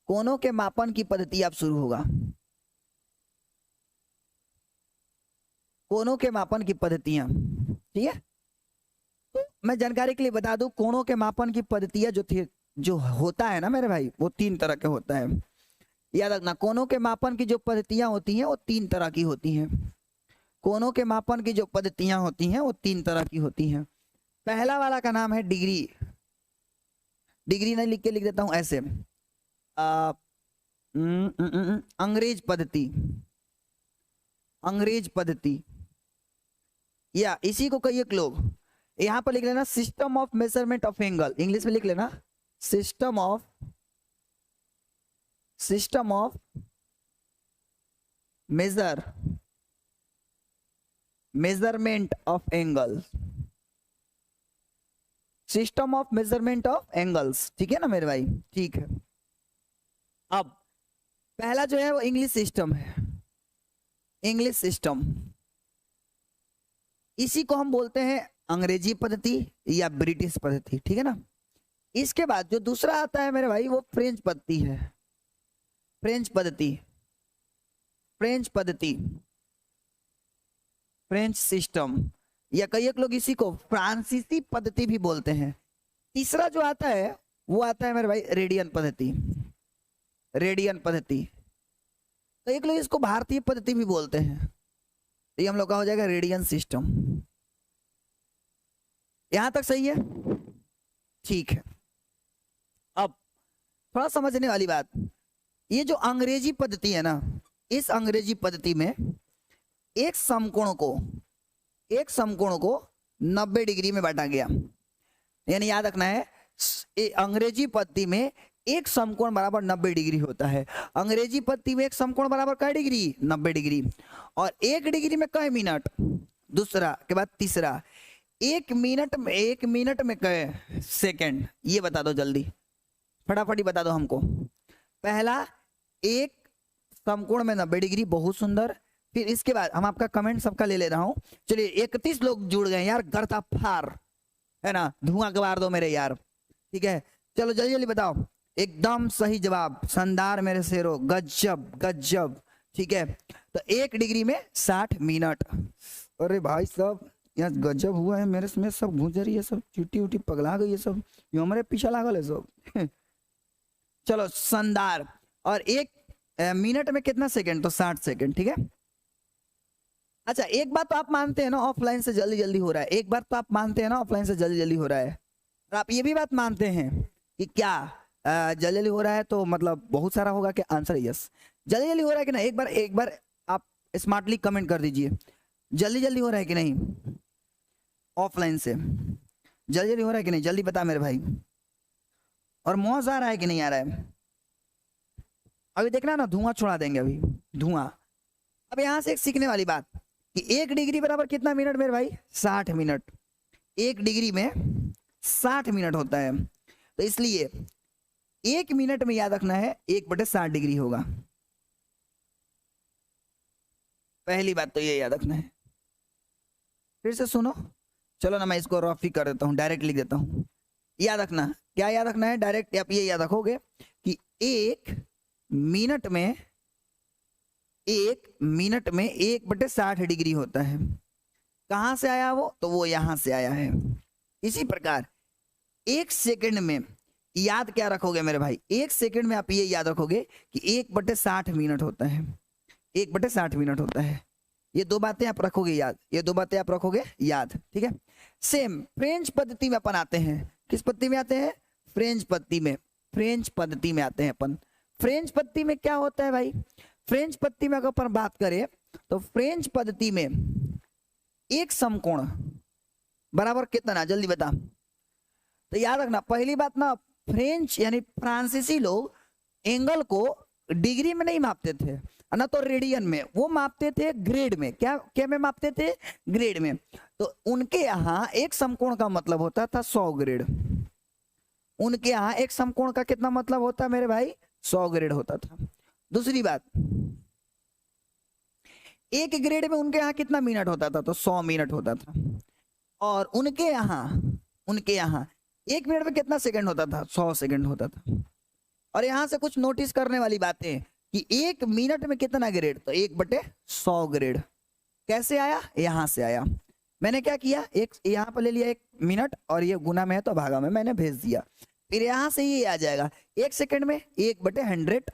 कोनों के मापन की पद्धति अब शुरू होगा। कोनों के मापन की पद्धतियां, ठीक है। तो मैं जानकारी के लिए बता दूं, कोणों के मापन की पद्धतियां जो होता है ना मेरे भाई, वो 3 तरह के होता है। याद रखना, कोनों के मापन की जो पद्धतियां होती हैं वो 3 तरह की होती हैं। कोनों के मापन की जो पद्धतियां होती हैं वो 3 तरह की होती हैं। पहला वाला का नाम है डिग्री। डिग्री नहीं लिख के लिख देता हूं ऐसे, अंग्रेज पद्धति। अंग्रेज पद्धति, या इसी को कहिए क्लोब। यहां पर लिख लेना system of measurement of angle, English में लिख लेना system of measurement of angle, system of measurement of angles, ठीक है ना मेरे भाई, ठीक है। अब पहला जो है वो इंग्लिश सिस्टम है। इंग्लिश सिस्टम, इसी को हम बोलते हैं अंग्रेजी पद्धति या ब्रिटिश पद्धति, ठीक है ना। इसके बाद जो दूसरा आता है मेरे भाई वो फ्रेंच पद्धति है। फ्रेंच पद्धति, फ्रेंच पद्धति, फ्रेंच सिस्टम, या कई एक लोग इसी को फ्रांसीसी पद्धति भी बोलते हैं। तीसरा जो आता है वो आता है मेरे भाई रेडियन पद्धति। रेडियन पद्धति, तो एक लोग इसको भारतीय पद्धति भी बोलते हैं, तो ये हम लोग का हो जाएगा रेडियन सिस्टम। यहां तक सही है, ठीक है। अब थोड़ा समझने वाली बात, ये जो अंग्रेजी पद्धति है ना, इस अंग्रेजी पद्धति में एक समकोण को 90 डिग्री में बांटा गया। यानी याद रखना है, अंग्रेजी पद्धति में एक समकोण बराबर 90 डिग्री होता है। अंग्रेजी पद्धति में एक समकोण बराबर कै डिग्री, 90 डिग्री। और 1 डिग्री में कै मिनट, दूसरा के बाद तीसरा, 1 मिनट में कै सेकंड, ये बता दो जल्दी, फटाफट बता दो हमको। पहला, एक समकोण में 90 डिग्री, बहुत सुंदर। फिर इसके बाद हम आपका कमेंट सबका ले रहा हूं। चलिए 31 लोग जुड़ गए यार, गर्ता फार है ना, धुआं गवार दो मेरे यार, ठीक है। चलो जल्दी जल्दी बताओ, एकदम सही जवाब, शानदार मेरे शेरो, गजब गजब, ठीक है। तो 1 डिग्री में 60 मिनट। अरे भाई साहब यहाँ गजब हुआ है मेरे में, सब घूम रही है, सब चुटी उटी पगला गई है सब, ये हमारे पीछे लागल है सब। चलो शानदार। और 1 मिनट में कितना सेकंड, तो 60 सेकंड, ठीक है। अच्छा एक बात तो आप मानते हैं ना, ऑफलाइन से जल्दी जल्दी हो रहा है। एक बात तो आप मानते हैं ना, ऑफलाइन से जल्दी जल्दी हो रहा है। और आप ये भी बात मानते हैं कि क्या जल्दी जल्दी हो रहा है तो मतलब बहुत सारा होगा क्या? आंसर यस, जल्दी जल्दी हो रहा है कि नहीं, एक बार आप स्मार्टली कमेंट कर दीजिए, जल्दी जल्दी हो रहा है कि नहीं ऑफलाइन से, जल्दी जल्दी हो रहा है कि नहीं, जल्दी बता मेरे भाई। और मौज आ रहा है कि नहीं आ रहा है? अभी देखना ना, धुआं छोड़ा देंगे अभी, धुआं। अब यहां से एक सीखने वाली बात कि 1 डिग्री बराबर कितना मिनट मेरे भाई, 60 मिनट। 1 डिग्री में 60 मिनट होता है, तो इसलिए 1 मिनट में याद रखना है 1/60 डिग्री होगा। पहली बात तो ये याद रखना है। फिर से सुनो, चलो ना मैं इसको रफ ही कर देता हूं, डायरेक्ट लिख देता हूं। याद रखना, क्या याद रखना है? डायरेक्ट आप ये याद रखोगे कि 1 मिनट में 1/60 डिग्री होता है। कहां से आया वो? तो वो यहां से आया है। इसी प्रकार 1 सेकंड में याद क्या रखोगे मेरे भाई? 1 सेकंड में आप ये याद रखोगे कि 1/60 मिनट होता है, 1/60 मिनट होता है। ये 2 बातें आप रखोगे याद, ये 2 बातें आप रखोगे याद, ठीक है। सेम फ्रेंच पद्धति में अपन आते हैं। किस पद्धति में आते हैं? फ्रेंच पद्धति में। फ्रेंच पद्धति में आते हैं अपन। फ्रेंच पद्धति में क्या होता है भाई? फ्रेंच पद्धति में अगर अपन बात करें तो फ्रेंच पद्धति में एक समकोण बराबर कितना, जल्दी बता। तो याद रखना, पहली बात ना, फ्रेंच यानी फ्रांसीसी लोग एंगल को डिग्री में नहीं मापते थे ना, तो रेडियन में, वो मापते थे ग्रेड में। क्या में मापते थे? ग्रेड में। तो उनके यहाँ एक समकोण का मतलब होता था 100 ग्रेड। उनके यहाँ एक समकोण का कितना मतलब होता मेरे भाई? 100 ग्रेड होता था। दूसरी बात, 1 ग्रेड में उनके यहाँ कितना मिनट होता था? तो 100 मिनट होता था। और उनके यहाँ 1 मिनट में कितना सेकंड होता था? 100 सेकंड होता था। और यहाँ से कुछ नोटिस करने वाली बातें कि 1 मिनट में कितना ग्रेड, तो 1/100 ग्रेड कैसे आया, यहाँ से आया। मैंने क्या किया, एक यहाँ पर ले लिया 1 मिनट और ये गुना में है तो भागा में मैंने भेज दिया। फिर यहाँ से ये आ जाएगा 1 सेकंड में 1/100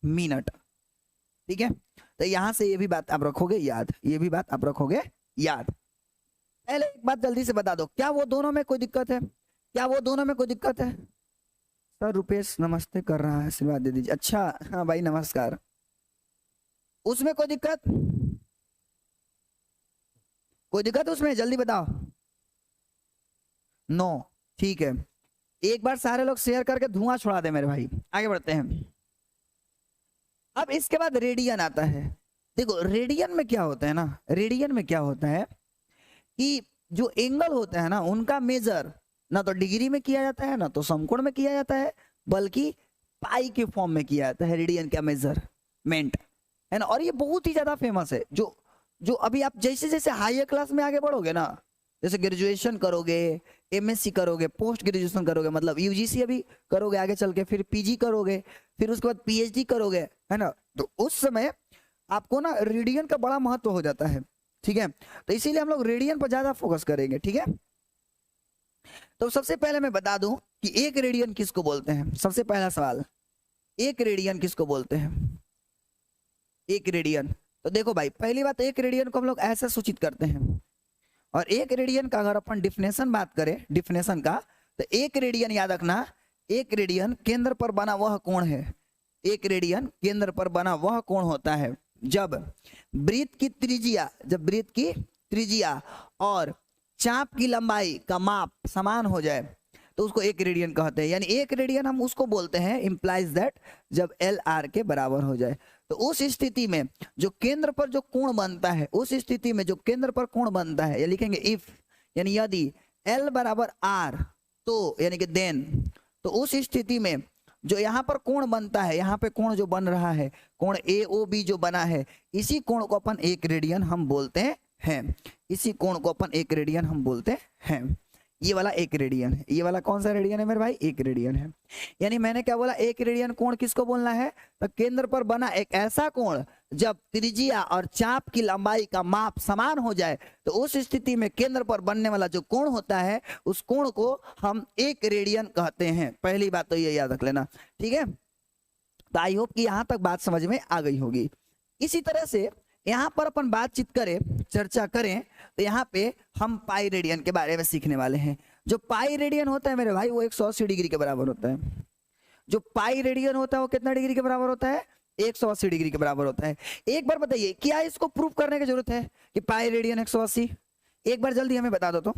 मिनट। ठीक है, तो यहाँ से ये भी बात आप रखोगे याद, ये भी बात आप रखोगे याद। पहले एक बात जल्दी से बता दो, क्या वो दोनों में कोई दिक्कत है, क्या वो दोनों में कोई दिक्कत है? सर रुपेश नमस्ते कर रहा है, आशीर्वाद दे दीजिए। अच्छा हाँ भाई नमस्कार। उसमें कोई दिक्कत, कोई दिक्कत उसमें, जल्दी बताओ। नो, ठीक है, एक बार सारे लोग शेयर करके धुआं छुड़ा दे मेरे भाई। आगे बढ़ते हैं। अब इसके बाद रेडियन आता है। देखो रेडियन में क्या होता है ना, रेडियन में क्या होता है कि जो एंगल होता है ना उनका मेजर ना तो डिग्री में किया जाता है ना तो समकोण में किया जाता है, बल्कि पाई के फॉर्म में किया जाता है रेडियन का मेजरमेंट, है ना। और ये बहुत ही ज्यादा फेमस है। जो अभी आप जैसे जैसे हायर क्लास में आगे बढ़ोगे ना, जैसे ग्रेजुएशन करोगे, एमएससी करोगे, पोस्ट ग्रेजुएशन करोगे, मतलब यूजीसी अभी करोगे आगे चल के, फिर पीजी करोगे, फिर उसके बाद पीएचडी करोगे, है ना, तो उस समय आपको ना रेडियन का बड़ा महत्व हो जाता है। ठीक है, तो इसीलिए हम लोग रेडियन पर ज्यादा फोकस करेंगे। ठीक है, तो सबसे पहले मैं बता दूं कि 1 रेडियन किसको बोलते हैं। सबसे पहला सवाल, 1 रेडियन किसको बोलते हैं? 1 रेडियन, तो देखो भाई पहली बात 1 रेडियन को हम लोग ऐसा सूचित करते हैं। और 1 रेडियन का अगर अपन डिफिनेशन बात करें, डिफिनेशन का, तो 1 रेडियन याद रखना, 1 रेडियन केंद्र पर बना वह कोण है। 1 रेडियन केंद्र पर बना वह कोण होता है जब वृत्त की त्रिज्या, जब वृत्त की त्रिज्या और चाप की लंबाई का माप समान हो जाए तो उसको 1 रेडियन कहते हैं। यानी 1 रेडियन हम उसको बोलते हैं इम्प्लाइज दैट जब एल आर के बराबर हो जाए। तो उस स्थिति में जो केंद्र पर जो कोण बनता है, उस स्थिति में जो केंद्र पर कोण बनता है, या लिखेंगे इफ, यानी यदि एल बराबर आर तो यानी कि देन, तो उस स्थिति में जो यहाँ पर कोण बनता है, यहाँ पे कोण जो बन रहा है, कोण ए ओ बी जो बना है, इसी कोण को अपन 1 रेडियन हम बोलते हैं। इसी कोण को अपन 1 रेडियन हम बोलते हैं। ये वाला 1 रेडियन है। ये वाला कौन सा रेडियन है मेरे भाई? 1 रेडियन है। यानी मैंने क्या बोला, 1 रेडियन कोण किसको बोलना है? तो केंद्र पर बना एक ऐसा कोण जब त्रिज्या और चाप की लंबाई का माप समान हो जाए, तो उस स्थिति में केंद्र पर बनने वाला जो कोण होता है उस कोण को हम 1 रेडियन कहते हैं। पहली बात तो ये याद रख लेना। ठीक है, तो आई होप कि यहां तक बात समझ में आ गई होगी। इसी तरह से यहाँ पर अपन बातचीत करें, चर्चा करें, तो यहाँ पे हम पाई रेडियन के बारे में सीखने वाले हैं। जो पाई रेडियन होता है मेरे भाई वो 180 डिग्री के बराबर होता है। जो पाई रेडियन होता है वो कितना डिग्री के बराबर होता है? 180 डिग्री के बराबर होता है। एक बार बताइए, क्या इसको प्रूव करने की जरूरत है कि पाई रेडियन 180? एक बार जल्दी हमें बता दो तो।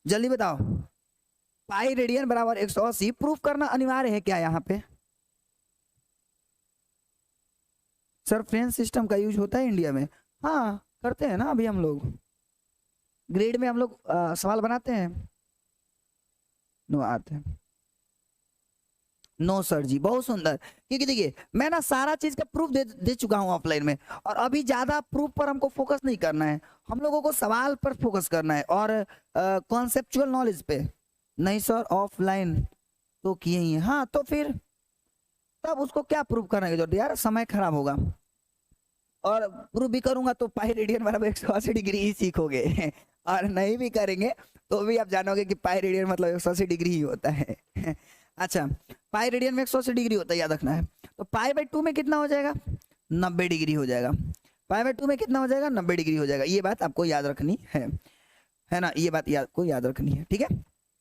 जल्दी बताओ, पाई रेडियन बराबर 180 प्रूफ करना अनिवार्य है क्या यहाँ पे? सर फ्रेंच सिस्टम का यूज होता है इंडिया में? हाँ करते हैं ना, अभी हम लोग ग्रेड में हम लोग सवाल बनाते हैं। नो आते हैं। नो सर जी, बहुत सुंदर। क्योंकि देखिए मैं ना सारा चीज का प्रूफ दे चुका हूँ ऑफलाइन में, और अभी ज्यादा प्रूफ पर हमको फोकस नहीं करना है, हम लोगों को सवाल पर फोकस करना है और कॉन्सेप्चुअल नॉलेज पे। नहीं सर ऑफलाइन तो किए ही है। हाँ तो फिर तब उसको क्या प्रूव करने की जरूरत है यार, समय खराब होगा। और प्रूव भी करूंगा तो पाई रेडियन बराबर 180 डिग्री ही सीखोगे और नहीं भी करेंगे तो भी आप जानोगे कि पाई रेडियन मतलब 180 डिग्री ही होता है अच्छा, पाई रेडियन में 180 डिग्री होता है, याद रखना है। तो पाई बाई 2 में कितना हो जाएगा? 90 डिग्री हो जाएगा। पाई बाई 2 में कितना हो जाएगा? 90 डिग्री हो जाएगा। ये बात आपको याद रखनी है ना, ये बात आपको याद रखनी है। ठीक है,